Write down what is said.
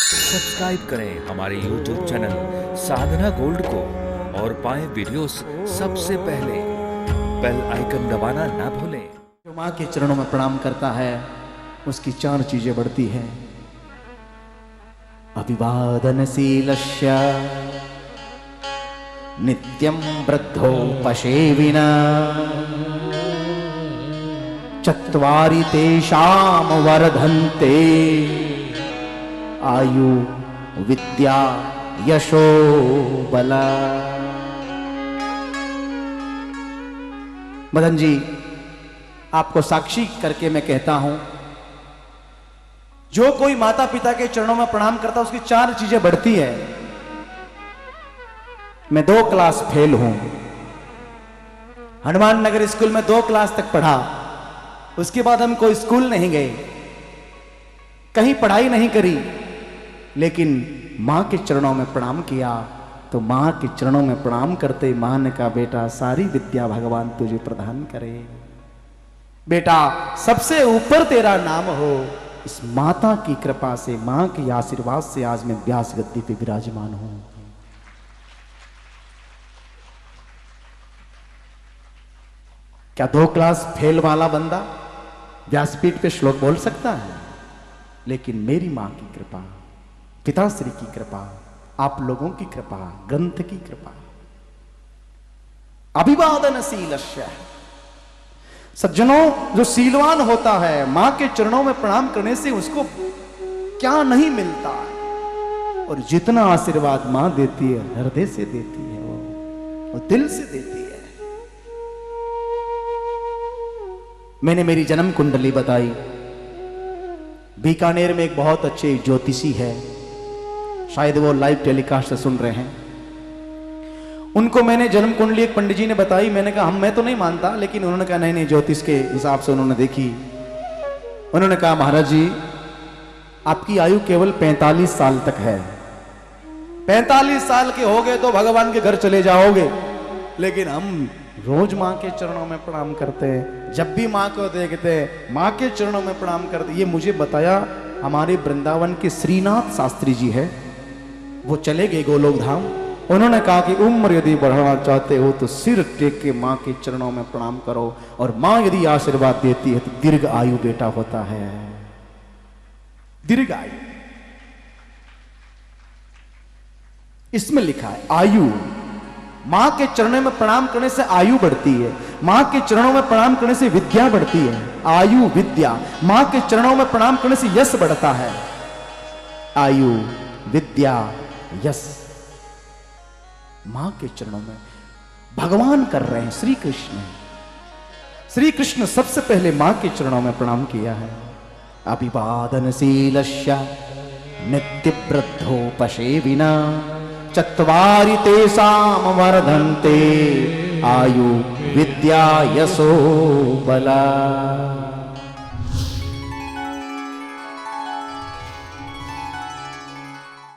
Subscribe करें हमारे YouTube channel साधना gold को और पाएं वीडियोस सबसे पहले। बेल आइकन दबाना ना भूलें। जो माँ के चरणों में प्रणाम करता है उसकी 4 चीजें बढ़ती हैं। अभिवादनशीलस्य नित्यं वृद्धोपसेविना चत्वारि तेषां वर्धन्ते आयु विद्या यशो बला। मदन जी, आपको साक्षी करके मैं कहता हूं, जो कोई माता पिता के चरणों में प्रणाम करता है उसकी 4 चीजें बढ़ती है। मैं 2 क्लास फेल हूं, हनुमान नगर स्कूल में 2 क्लास तक पढ़ा। उसके बाद हम कोई स्कूल नहीं गए, कहीं पढ़ाई नहीं करी, लेकिन मां के चरणों में प्रणाम किया तो मां के चरणों में प्रणाम करते मां ने कहा, बेटा सारी विद्या भगवान तुझे प्रदान करे, बेटा सबसे ऊपर तेरा नाम हो। इस माता की कृपा से, मां के आशीर्वाद से आज मैं व्यास गद्दी पे विराजमान हूं। क्या 2 क्लास फेल वाला बंदा व्यासपीठ पे श्लोक बोल सकता है? लेकिन मेरी मां की कृपा, पिताश्री की कृपा, आप लोगों की कृपा, ग्रंथ की कृपा। अभिवादनशीलस्य, सज्जनों, जो सीलवान होता है मां के चरणों में प्रणाम करने से उसको क्या नहीं मिलता है। और जितना आशीर्वाद मां देती है हृदय से देती है, वो दिल से देती है। मैंने मेरी जन्म कुंडली बताई। बीकानेर में एक बहुत अच्छे ज्योतिषी है, शायद वो लाइव टेलीकास्ट से सुन रहे हैं। उनको मैंने जन्म कुंडली एक पंडित जी ने बताई। मैंने कहा मैं तो नहीं मानता, लेकिन उन्होंने कहा नहीं ज्योतिष के हिसाब से उन्होंने देखी। उन्होंने कहा महाराज जी, आपकी आयु केवल 45 साल तक है। 45 साल के हो गए तो भगवान के घर चले जाओगे। लेकिन हम रोज मां के चरणों में प्रणाम करते हैं, जब भी मां को देखते हैं मां के चरणों में प्रणाम करते। ये मुझे बताया हमारे वृंदावन के श्रीनाथ शास्त्री जी है, वो चले गए गोलोक धाम। उन्होंने कहा कि उम्र यदि बढ़ाना चाहते हो तो सिर टेक के मां के चरणों में प्रणाम करो, और मां यदि आशीर्वाद देती है तो दीर्घ आयु बेटा होता है, दीर्घ आयु। इसमें लिखा है आयु, मां के चरणों में प्रणाम करने से आयु बढ़ती है, मां के चरणों में प्रणाम करने से विद्या बढ़ती है, आयु विद्या। मां के चरणों में प्रणाम करने से यश बढ़ता है, आयु विद्या यश। मां के चरणों में भगवान कर रहे हैं, श्री कृष्ण। श्री कृष्ण सबसे पहले मां के चरणों में प्रणाम किया है। अभिवादनशीलस्य नित्यवृद्धोपसेविना चत्वारि तेषां वर्धन्ते आयु विद्या यशो बला।